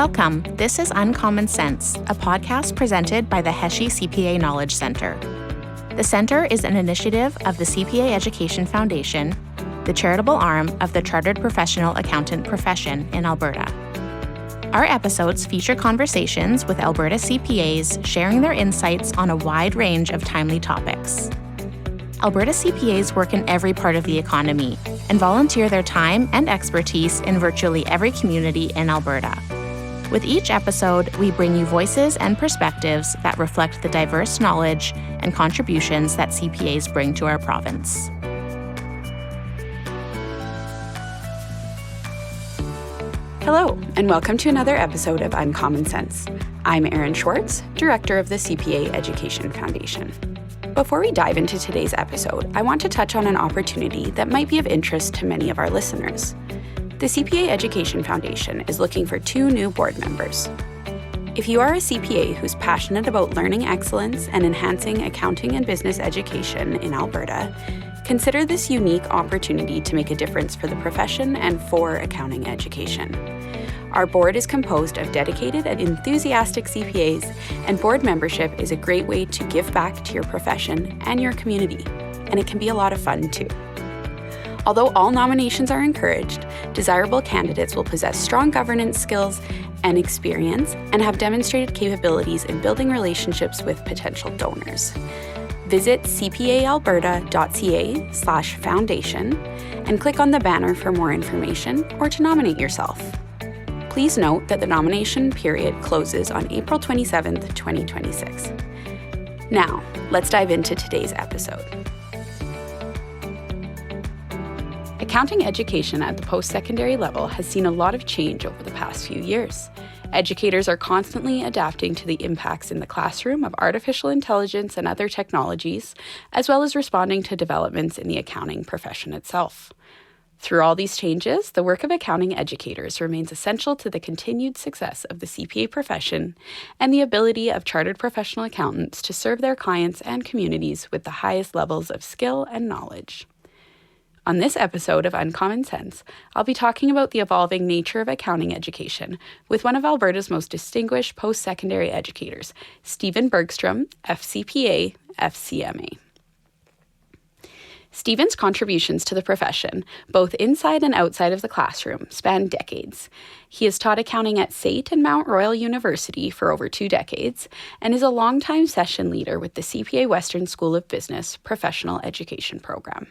Welcome. This is Uncommon Sense, a podcast presented by the Heshe CPA Knowledge Center. The center is an initiative of the CPA Education Foundation, the charitable arm of the Chartered Professional Accountant profession in Alberta. Our episodes feature conversations with Alberta CPAs sharing their insights on a wide range of timely topics. Alberta CPAs work in every part of the economy and volunteer their time and expertise in virtually every community in Alberta. With each episode, we bring you voices and perspectives that reflect the diverse knowledge and contributions that CPAs bring to our province. Hello, and welcome to another episode of Uncommon Sense. I'm Erin Schwartz, Director of the CPA Education Foundation. Before we dive into today's episode, I want to touch on an opportunity that might be of interest to many of our listeners. The CPA Education Foundation is looking for 2 new board members. If you are a CPA who's passionate about learning excellence and enhancing accounting and business education in Alberta, consider this unique opportunity to make a difference for the profession and for accounting education. Our board is composed of dedicated and enthusiastic CPAs, and board membership is a great way to give back to your profession and your community, and it can be a lot of fun too. Although all nominations are encouraged, desirable candidates will possess strong governance skills and experience and have demonstrated capabilities in building relationships with potential donors. Visit cpaalberta.ca/foundation and click on the banner for more information or to nominate yourself. Please note that the nomination period closes on April 27th, 2026. Now, let's dive into today's episode. Accounting education at the post-secondary level has seen a lot of change over the past few years. Educators are constantly adapting to the impacts in the classroom of artificial intelligence and other technologies, as well as responding to developments in the accounting profession itself. Through all these changes, the work of accounting educators remains essential to the continued success of the CPA profession and the ability of chartered professional accountants to serve their clients and communities with the highest levels of skill and knowledge. On this episode of Uncommon Sense, I'll be talking about the evolving nature of accounting education with one of Alberta's most distinguished post-secondary educators, Stephen Bergstrom, FCPA, FCMA. Stephen's contributions to the profession, both inside and outside of the classroom, span decades. He has taught accounting at SAIT and Mount Royal University for over 2 decades and is a longtime session leader with the CPA Western School of Business Professional Education Program.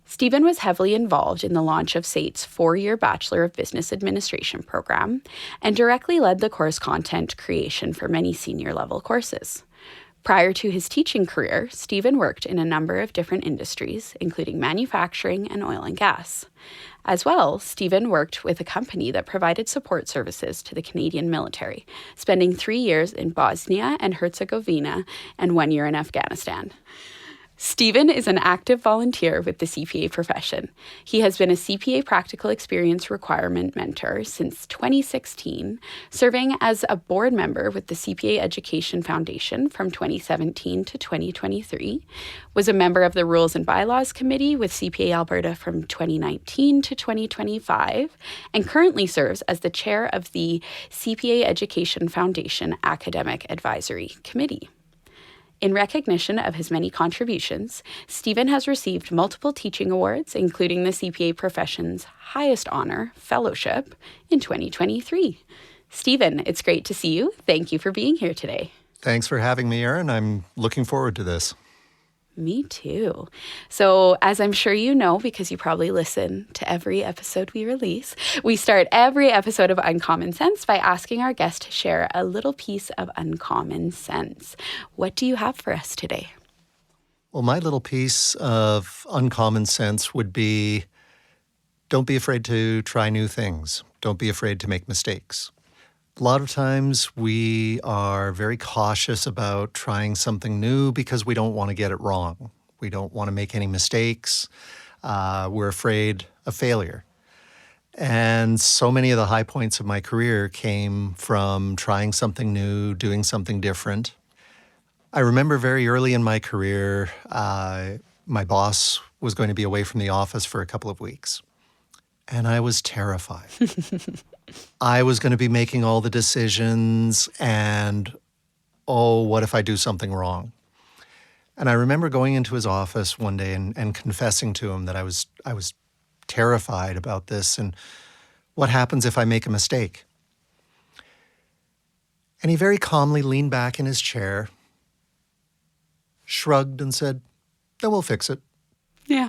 Stephen was heavily involved in the launch of SAIT's 4-year Bachelor of Business Administration program and directly led the course content creation for many senior-level courses. Prior to his teaching career, Stephen worked in a number of different industries, including manufacturing and oil and gas. As well, Stephen worked with a company that provided support services to the Canadian military, spending 3 years in Bosnia and Herzegovina and 1 year in Afghanistan. Stephen is an active volunteer with the CPA profession. He has been a CPA Practical Experience Requirement Mentor since 2016, serving as a board member with the CPA Education Foundation from 2017 to 2023, was a member of the Rules and Bylaws Committee with CPA Alberta from 2019 to 2025, and currently serves as the chair of the CPA Education Foundation Academic Advisory Committee. In recognition of his many contributions, Stephen has received multiple teaching awards, including the CPA profession's highest honor, fellowship, in 2023. Stephen, it's great to see you. Thank you for being here today. Thanks for having me, Erin. I'm looking forward to this. Me too. So, as I'm sure you know, because you probably listen to every episode we release, we start every episode of Uncommon Sense by asking our guest to share a little piece of uncommon sense. What do you have for us today? Well, my little piece of uncommon sense would be, don't be afraid to try new things. Don't be afraid to make mistakes. A lot of times we are very cautious about trying something new because we don't want to get it wrong. We don't want to make any mistakes. We're afraid of failure. And so many of the high points of my career came from trying something new, doing something different. I remember very early in my career, my boss was going to be away from the office for a couple of weeks. And I was terrified. I was going to be making all the decisions, and oh, what if I do something wrong? And I remember going into his office one day and confessing to him that I was terrified about this and what happens if I make a mistake. And he very calmly leaned back in his chair, shrugged and said, "Then we'll fix it." Yeah.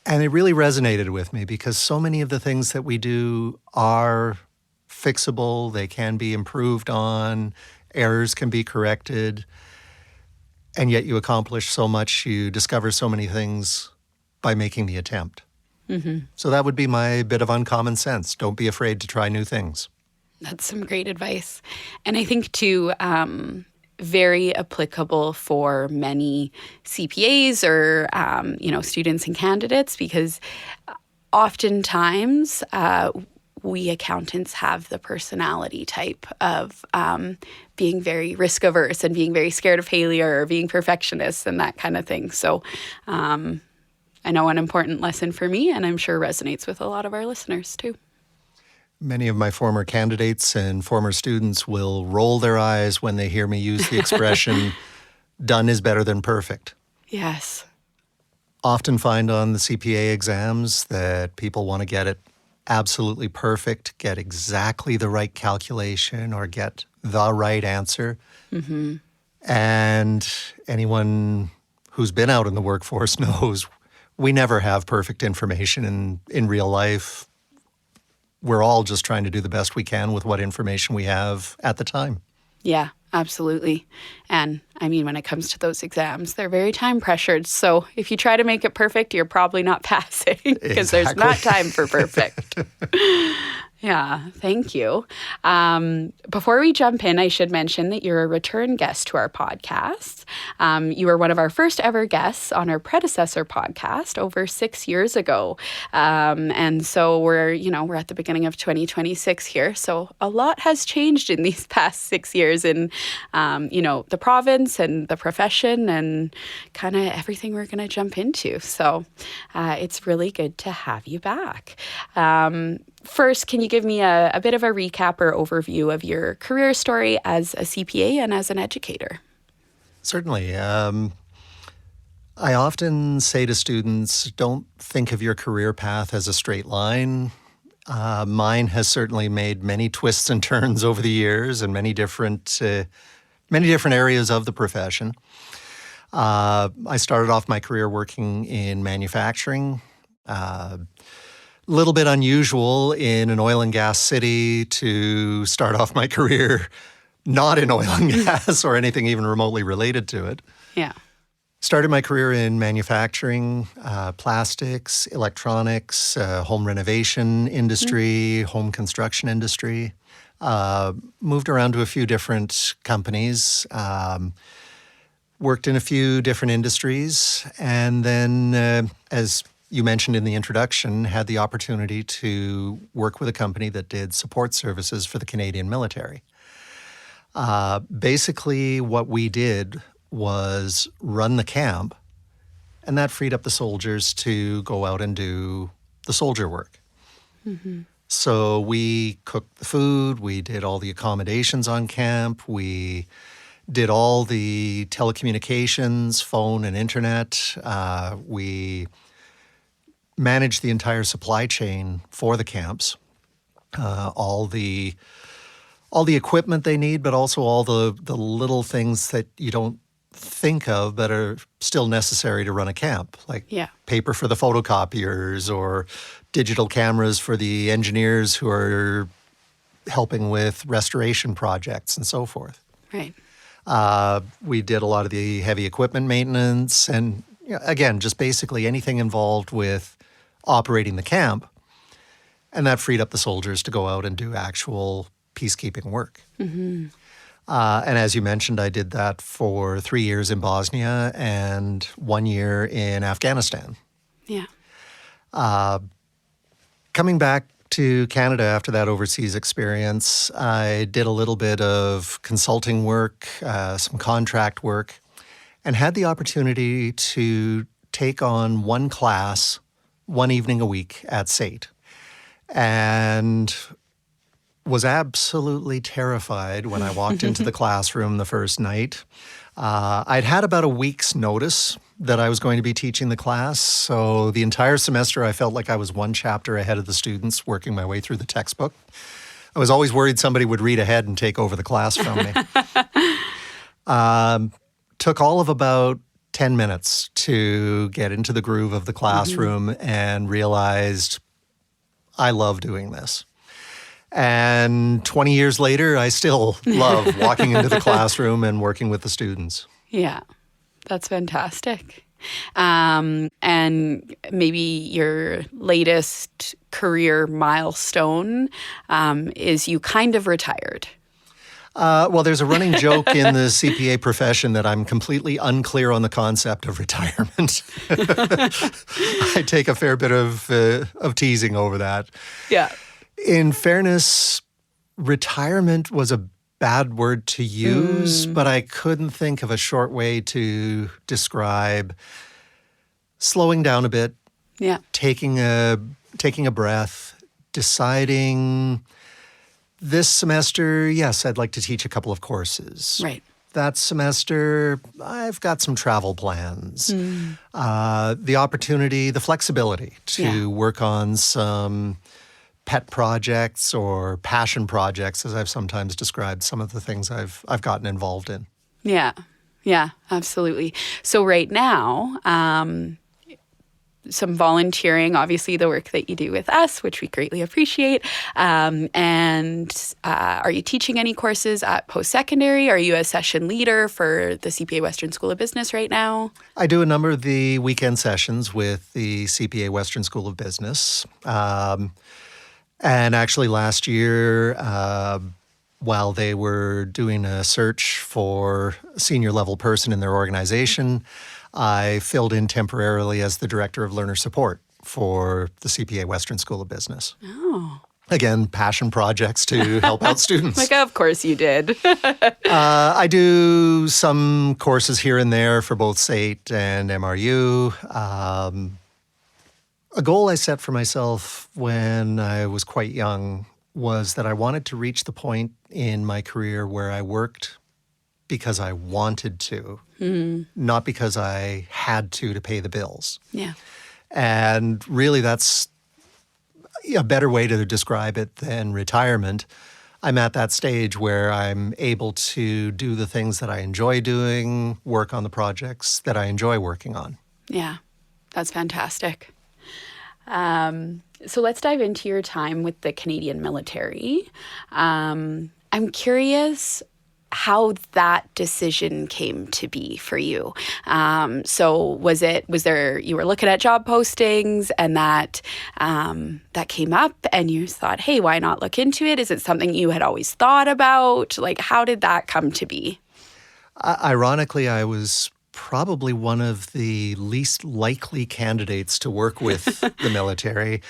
And it really resonated with me because so many of the things that we do are fixable. They can be improved on. Errors can be corrected. And yet you accomplish so much. You discover so many things by making the attempt. Mm-hmm. So that would be my bit of uncommon sense. Don't be afraid to try new things. That's some great advice. And I think, too, very applicable for many CPAs or, students and candidates, because oftentimes we accountants have the personality type of being very risk averse and being very scared of failure or being perfectionists and that kind of thing. So I know an important lesson for me, and I'm sure resonates with a lot of our listeners too. Many of my former candidates and former students will roll their eyes when they hear me use the expression, done is better than perfect. Yes. Often find on the CPA exams that people want to get it absolutely perfect, get exactly the right calculation or get the right answer. Mm-hmm. And anyone who's been out in the workforce knows we never have perfect information in real life. We're all just trying to do the best we can with what information we have at the time. Yeah, absolutely. And I mean, when it comes to those exams, they're very time pressured. So if you try to make it perfect, you're probably not passing because there's not time for perfect. Yeah, thank you. Before we jump in, I should mention that you're a return guest to our podcast. You were one of our first ever guests on our predecessor podcast over 6 years ago. And so we're at the beginning of 2026 here. So a lot has changed in these past 6 years in, the province and the profession and kind of everything we're going to jump into. So it's really good to have you back. First, can you give me a bit of a recap or overview of your career story as a CPA and as an educator? Certainly. I often say to students, don't think of your career path as a straight line. Mine has certainly made many twists and turns over the years and many different areas of the profession. I started off my career working in manufacturing. Little bit unusual in an oil and gas city to start off my career not in oil and gas or anything even remotely related to it. Yeah. Started my career in manufacturing, plastics, electronics, home renovation industry, home construction industry. Moved around to a few different companies, worked in a few different industries, and then as you mentioned in the introduction, had the opportunity to work with a company that did support services for the Canadian military. Basically, what we did was run the camp, and that freed up the soldiers to go out and do the soldier work. Mm-hmm. So we cooked the food, we did all the accommodations on camp, we did all the telecommunications, phone and internet. We managed the entire supply chain for the camps, all the equipment they need, but also all the little things that you don't think of but are still necessary to run a camp, like paper for the photocopiers or digital cameras for the engineers who are helping with restoration projects and so forth. Right. We did a lot of the heavy equipment maintenance and, again, just basically anything involved with operating the camp, and that freed up the soldiers to go out and do actual peacekeeping work. Mm-hmm. And as you mentioned, I did that for 3 years in Bosnia and 1 year in Afghanistan. Yeah. Coming back to Canada after that overseas experience, I did a little bit of consulting work, some contract work, and had the opportunity to take on one class one evening a week at SAIT. and was absolutely terrified when I walked into the classroom the first night. I'd had about a week's notice that I was going to be teaching the class, so the entire semester I felt like I was one chapter ahead of the students, working my way through the textbook. I was always worried somebody would read ahead and take over the class from me. Took all of about 10 minutes to get into the groove of the classroom and realized I love doing this. And 20 years later, I still love walking into the classroom and working with the students. Yeah, that's fantastic. And maybe your latest career milestone is you kind of retired. Well, there's a running joke in the CPA profession that I'm completely unclear on the concept of retirement. I take a fair bit of teasing over that. Yeah. In fairness, retirement was a bad word to use, but I couldn't think of a short way to describe slowing down a bit, taking a breath, deciding this semester, yes, I'd like to teach a couple of courses. Right. That semester, I've got some travel plans. The opportunity, the flexibility to work on some pet projects or passion projects, as I've sometimes described some of the things I've gotten involved in. Yeah, absolutely. So right now, some volunteering, obviously the work that you do with us, which we greatly appreciate. And are you teaching any courses at post-secondary? Are you a session leader for the CPA Western School of Business right now? I do a number of the weekend sessions with the CPA Western School of Business. And actually last year, while they were doing a search for a senior level person in their organization, I filled in temporarily as the Director of Learner Support for the CPA Western School of Business. Oh. Again, passion projects to help out students. Like, of course you did. I do some courses here and there for both SAIT and MRU. A goal I set for myself when I was quite young was that I wanted to reach the point in my career where I worked because I wanted to, not because I had to pay the bills. Yeah. And really that's a better way to describe it than retirement. I'm at that stage where I'm able to do the things that I enjoy doing, work on the projects that I enjoy working on. Yeah, that's fantastic. So let's dive into your time with the Canadian military. I'm curious how that decision came to be for you. So was there, you were looking at job postings and that came up and you thought, hey, why not look into it? Is it something you had always thought about? Like, how did that come to be? Ironically, I was probably one of the least likely candidates to work with the military.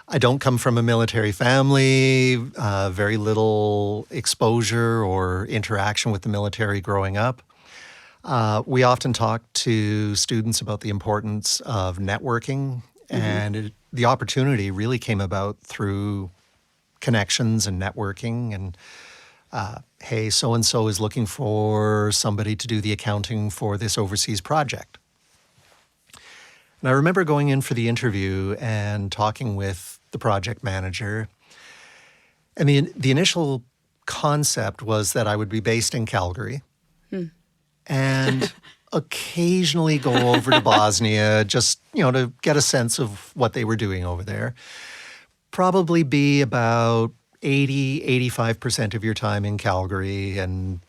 I don't come from a military family, very little exposure or interaction with the military growing up. We often talk to students about the importance of networking, and the opportunity really came about through connections and networking and hey, so-and-so is looking for somebody to do the accounting for this overseas project. And I remember going in for the interview and talking with the project manager. And the initial concept was that I would be based in Calgary and occasionally go over to Bosnia just, to get a sense of what they were doing over there. Probably be about 85% of your time in Calgary and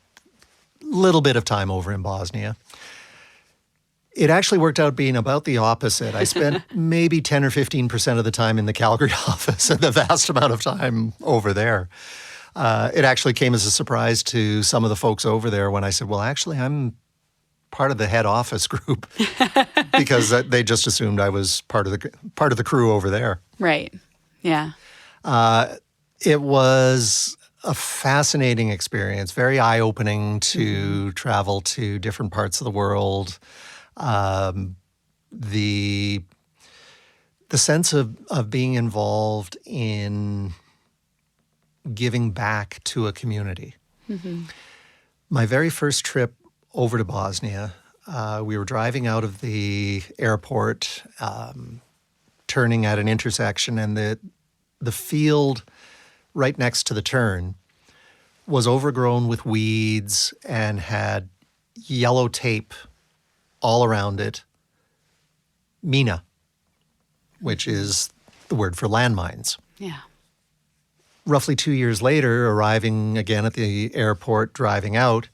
a little bit of time over in Bosnia. It actually worked out being about the opposite. I spent maybe 10 or 15% of the time in the Calgary office and the vast amount of time over there. It actually came as a surprise to some of the folks over there when I said, well, actually, I'm part of the head office group because they just assumed I was part of the crew over there. Right. Yeah. It was a fascinating experience, very eye-opening to travel to different parts of the world. The the sense of being involved in giving back to a community. My very first trip over to Bosnia, we were driving out of the airport, turning at an intersection, and the field right next to the turn was overgrown with weeds and had yellow tape all around it. Mina, which is the word for landmines. Yeah. Roughly 2 years later, arriving again at the airport, driving out,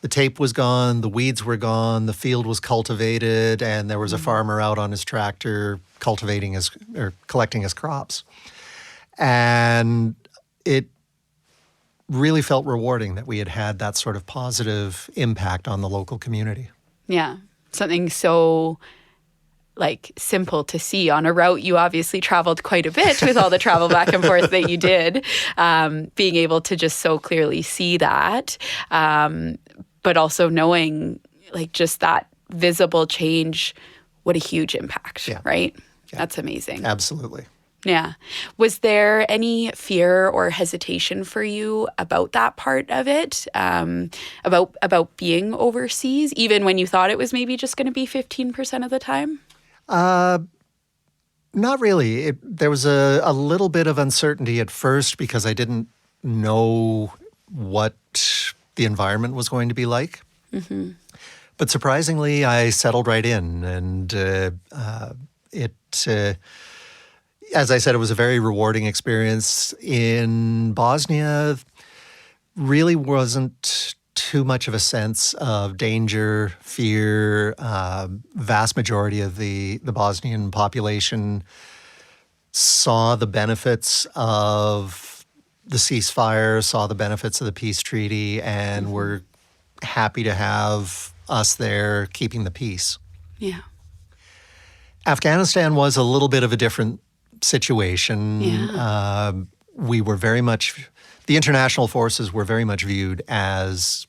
the tape was gone, the weeds were gone, the field was cultivated, and there was a farmer out on his tractor collecting his crops. And it really felt rewarding that we had had that sort of positive impact on the local community. Yeah. Something so simple to see on a route you obviously traveled quite a bit with all the travel back and forth that you did, being able to just so clearly see that, but also knowing just that visible change, what a huge impact, right? Yeah. That's amazing. Absolutely. Yeah. Was there any fear or hesitation for you about that part of it, about being overseas, even when you thought it was maybe just going to be 15% of the time? Not really. There was a little bit of uncertainty at first because I didn't know what the environment was going to be like. But surprisingly, I settled right in, and as I said, it was a very rewarding experience. In Bosnia, really wasn't too much of a sense of danger, fear. Vast majority of the Bosnian population saw the benefits of the ceasefire, saw the benefits of the peace treaty, and were happy to have us there keeping the peace. Yeah. Afghanistan was a little bit of a different situation. Yeah. We were very much, the international forces were very much viewed as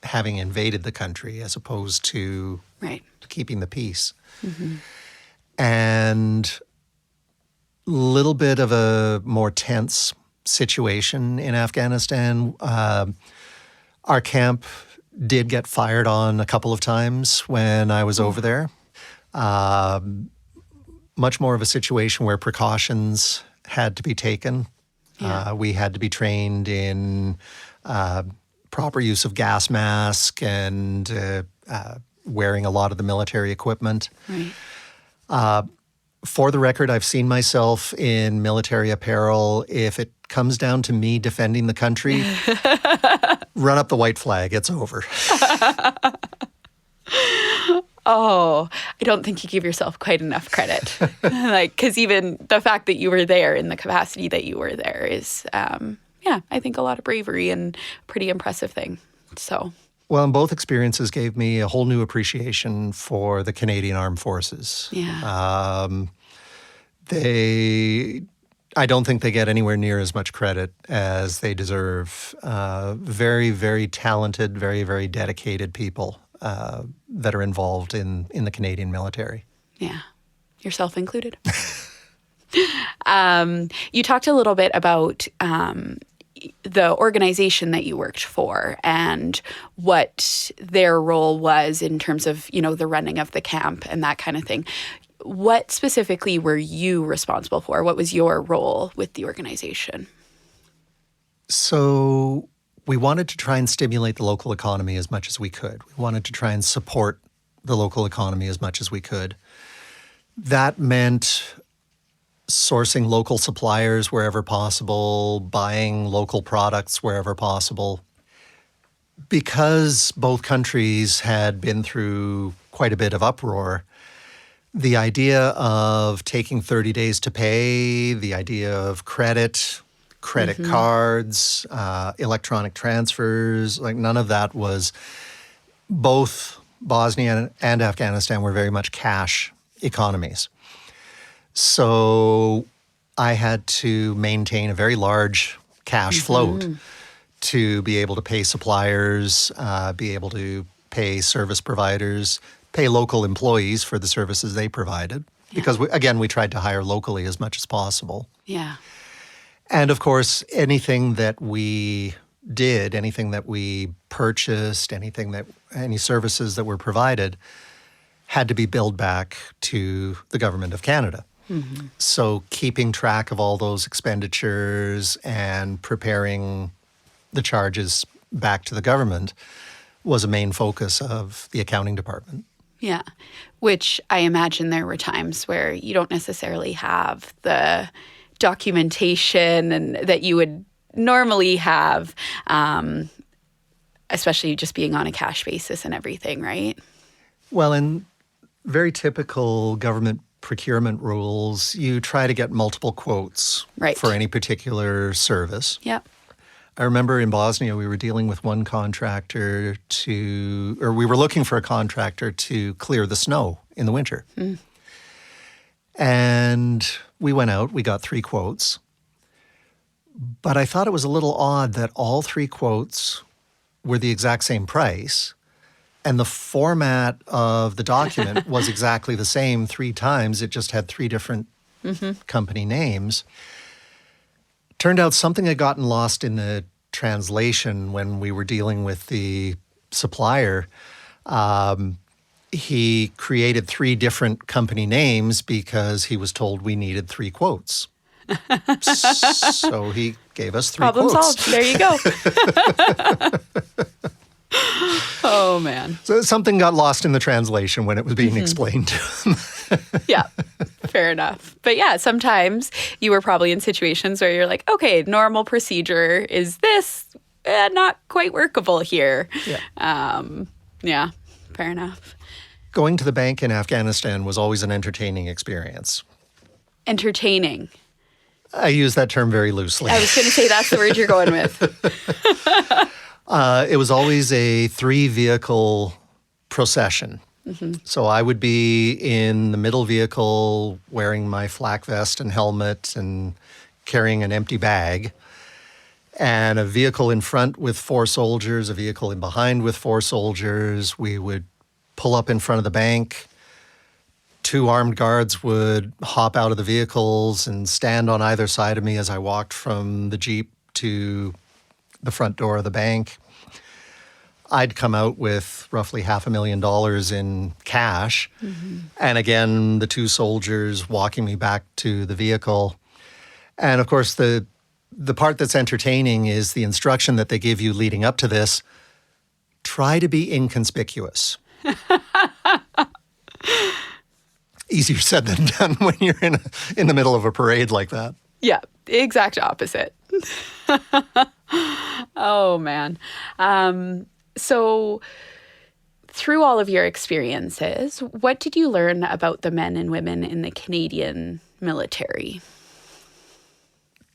having invaded the country as opposed to keeping the peace. And a little bit of a more tense situation in Afghanistan. Our camp did get fired on a couple of times when I was over there. Much more of a situation where precautions had to be taken. Yeah. We had to be trained in proper use of gas mask and wearing a lot of the military equipment. Right. For the record, I've seen myself in military apparel. If it comes down to me defending the country, run up the white flag. It's over. Oh, I don't think you give yourself quite enough credit. Because even the fact that you were there in the capacity that you were there is, I think a lot of bravery and pretty impressive thing. So. Well, and both experiences gave me a whole new appreciation for the Canadian Armed Forces. Yeah. I don't think they get anywhere near as much credit as they deserve. Very, very talented, very, very dedicated people that are involved in the Canadian military. Yeah, yourself included. You talked a little bit about the organization that you worked for and what their role was in terms of, the running of the camp and that kind of thing. What specifically were you responsible for? What was your role with the organization? So we wanted to try and stimulate the local economy as much as we could. We wanted to try and support the local economy as much as we could. That meant sourcing local suppliers wherever possible, buying local products wherever possible. Because both countries had been through quite a bit of uproar, the idea of taking 30 days to pay, the idea of credit cards, electronic transfers, none of that was. Both Bosnia and Afghanistan were very much cash economies. So I had to maintain a very large cash float to be able to pay suppliers, be able to pay service providers, pay local employees for the services they provided. because, we tried to hire locally as much as possible. Yeah. And, of course, anything that we did, anything that we purchased, any services that were provided had to be billed back to the Government of Canada. Mm-hmm. So keeping track of all those expenditures and preparing the charges back to the government was a main focus of the accounting department. Yeah, which I imagine there were times where you don't necessarily have the documentation and that you would normally have, especially just being on a cash basis and everything, right? Well, in very typical government procurement rules, you try to get multiple quotes for any particular service. Yep. I remember in Bosnia, we were dealing with one contractor we were looking for a contractor to clear the snow in the winter. Mm. And we went out, we got 3 quotes. But I thought it was a little odd that all 3 quotes were the exact same price. And the format of the document was exactly the same 3 times. It just had 3 different company names. Turned out something had gotten lost in the translation when we were dealing with the supplier. He created 3 different company names because he was told we needed 3 quotes. So he gave us 3 Problem quotes. Solved. There you go. Oh, man. So something got lost in the translation when it was being explained to him. Yeah, fair enough. But yeah, sometimes you were probably in situations where you're like, okay, normal procedure is this, not quite workable here. Yeah, fair enough. Going to the bank in Afghanistan was always an entertaining experience. Entertaining. I use that term very loosely. I was going to say that's the word you're going with. It was always a 3-vehicle procession. Mm-hmm. So I would be in the middle vehicle wearing my flak vest and helmet and carrying an empty bag, and a vehicle in front with 4 soldiers, a vehicle in behind with 4 soldiers. We would pull up in front of the bank. 2 armed guards would hop out of the vehicles and stand on either side of me as I walked from the Jeep to the front door of the bank. I'd come out with roughly $500,000 in cash. Mm-hmm. And again, the 2 soldiers walking me back to the vehicle. And of course, the part that's entertaining is the instruction that they give you leading up to this. Try to be inconspicuous. Easier said than done when you're in the middle of a parade like that. Yeah, exact opposite. Oh, man. So through all of your experiences, what did you learn about the men and women in the Canadian military?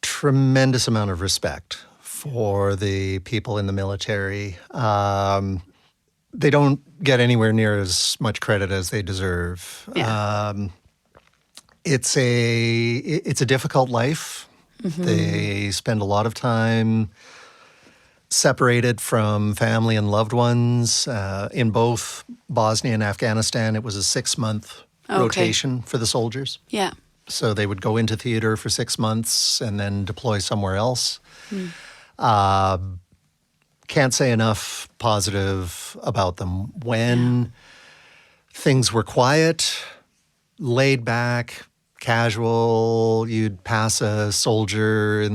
Tremendous amount of respect for the people in the military. They don't get anywhere near as much credit as they deserve. Yeah. It's a difficult life. Mm-hmm. They spend a lot of time separated from family and loved ones. In both Bosnia and Afghanistan, it was a 6-month rotation for the soldiers. Yeah. So they would go into theater for 6 months and then deploy somewhere else. Can't say enough positive about them. When things were quiet, laid back, casual, you'd pass a soldier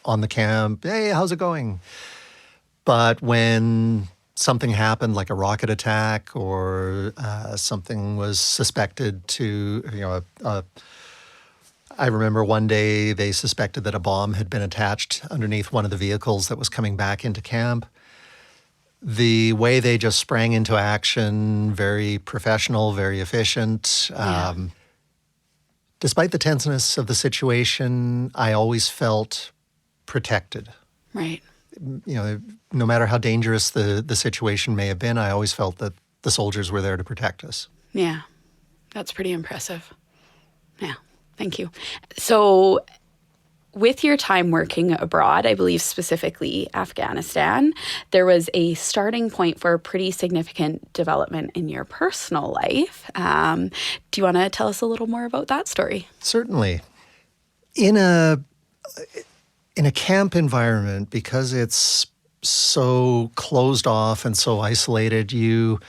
on the camp, hey, how's it going? But when something happened, like a rocket attack or something was suspected to, I remember one day they suspected that a bomb had been attached underneath one of the vehicles that was coming back into camp. The way they just sprang into action, very professional, very efficient. Yeah. Despite the tenseness of the situation, I always felt protected. Right. No matter how dangerous the situation may have been, I always felt that the soldiers were there to protect us. Yeah, that's pretty impressive. Yeah, thank you. So with your time working abroad, I believe specifically Afghanistan, there was a starting point for a pretty significant development in your personal life. Do you want to tell us a little more about that story? Certainly. In a camp environment, because it's so closed off and so isolated, you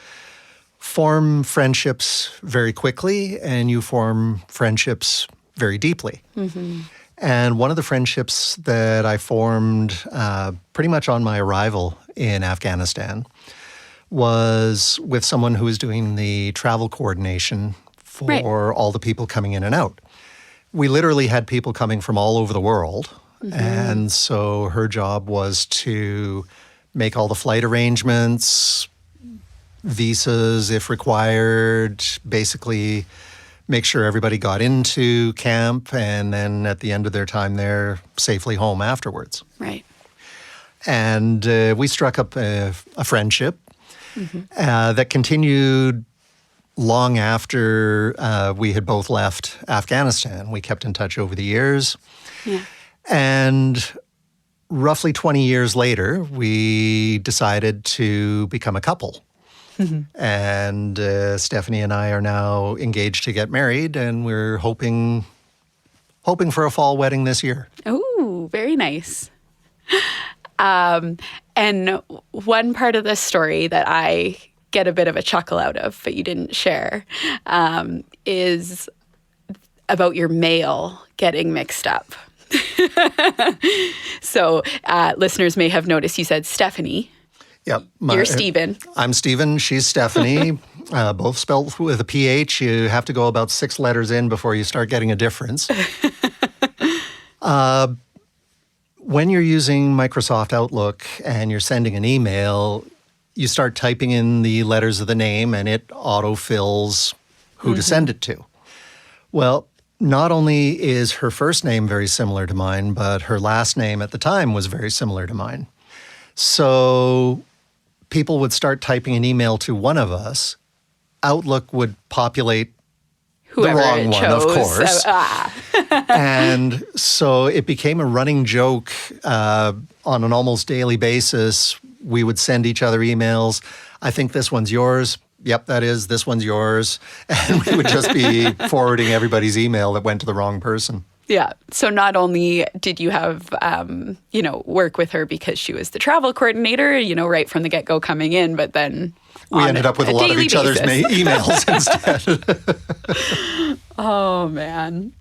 form friendships very quickly and you form friendships very deeply. Mm-hmm. And one of the friendships that I formed pretty much on my arrival in Afghanistan was with someone who was doing the travel coordination for all the people coming in and out. We literally had people coming from all over the world. Mm-hmm. And so her job was to make all the flight arrangements, visas if required, basically make sure everybody got into camp, and then at the end of their time there, safely home afterwards. Right. And we struck up a friendship that continued long after we had both left Afghanistan. We kept in touch over the years. Yeah. And roughly 20 years later, we decided to become a couple. And Stephanie and I are now engaged to get married, and we're hoping for a fall wedding this year. Oh, very nice. And one part of this story that I get a bit of a chuckle out of, but you didn't share, is about your mail getting mixed up. So listeners may have noticed you said Stephanie. Yep. You're Stephen. I'm Stephen. She's Stephanie. Both spelled with a PH. You have to go about 6 letters in before you start getting a difference. When you're using Microsoft Outlook and you're sending an email, you start typing in the letters of the name and it autofills who to send it to. Well, not only is her first name very similar to mine, but her last name at the time was very similar to mine. So people would start typing an email to one of us. Outlook would populate whoever the wrong one, of course. And so it became a running joke on an almost daily basis. We would send each other emails. I think this one's yours. Yep, that is. This one's yours. And we would just be forwarding everybody's email that went to the wrong person. Yeah. So not only did you have, work with her because she was the travel coordinator, right from the get-go coming in, but then we ended up with a lot of each other's emails instead. Oh, man.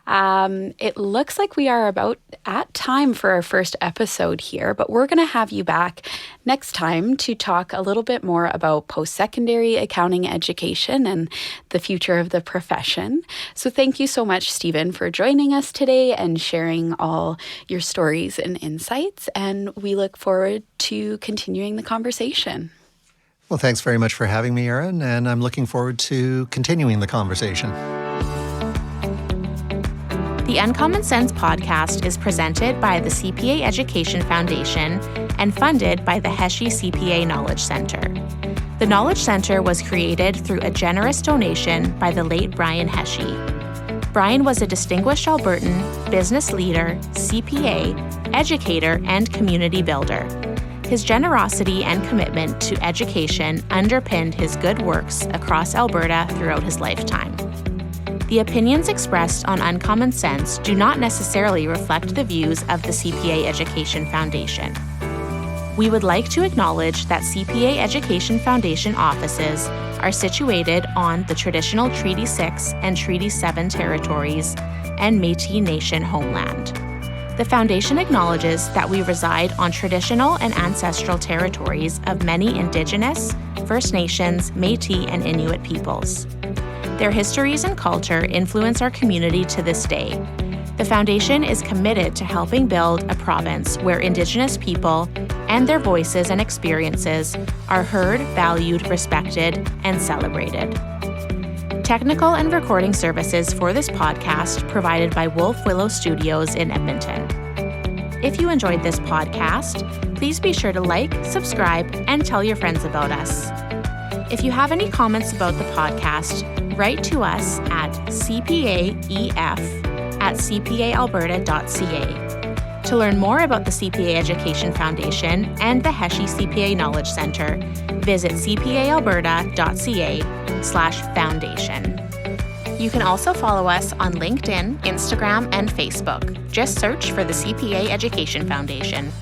It looks like we are about at time for our first episode here, but we're going to have you back next time to talk a little bit more about post-secondary accounting education and the future of the profession. So thank you so much, Stephen, for joining us today and sharing all your stories and insights, and we look forward to continuing the conversation. Well, thanks very much for having me, Erin, and I'm looking forward to continuing the conversation. The Uncommon Sense podcast is presented by the CPA Education Foundation and funded by the Heshe CPA Knowledge Center. The Knowledge Center was created through a generous donation by the late Brian Heshe. Brian was a distinguished Albertan, business leader, CPA, educator, and community builder. His generosity and commitment to education underpinned his good works across Alberta throughout his lifetime. The opinions expressed on Uncommon Sense do not necessarily reflect the views of the CPA Education Foundation. We would like to acknowledge that CPA Education Foundation offices are situated on the traditional Treaty 6 and Treaty 7 territories and Métis Nation homeland. The Foundation acknowledges that we reside on traditional and ancestral territories of many Indigenous, First Nations, Métis, and Inuit peoples. Their histories and culture influence our community to this day. The Foundation is committed to helping build a province where Indigenous people and their voices and experiences are heard, valued, respected, and celebrated. Technical and recording services for this podcast provided by Wolf Willow Studios in Edmonton. If you enjoyed this podcast, please be sure to like, subscribe, and tell your friends about us. If you have any comments about the podcast, write to us at cpaef@cpa.ca. at cpaalberta.ca. To learn more about the CPA Education Foundation and the Heshe CPA Knowledge Centre, visit cpaalberta.ca/foundation. You can also follow us on LinkedIn, Instagram, and Facebook. Just search for the CPA Education Foundation.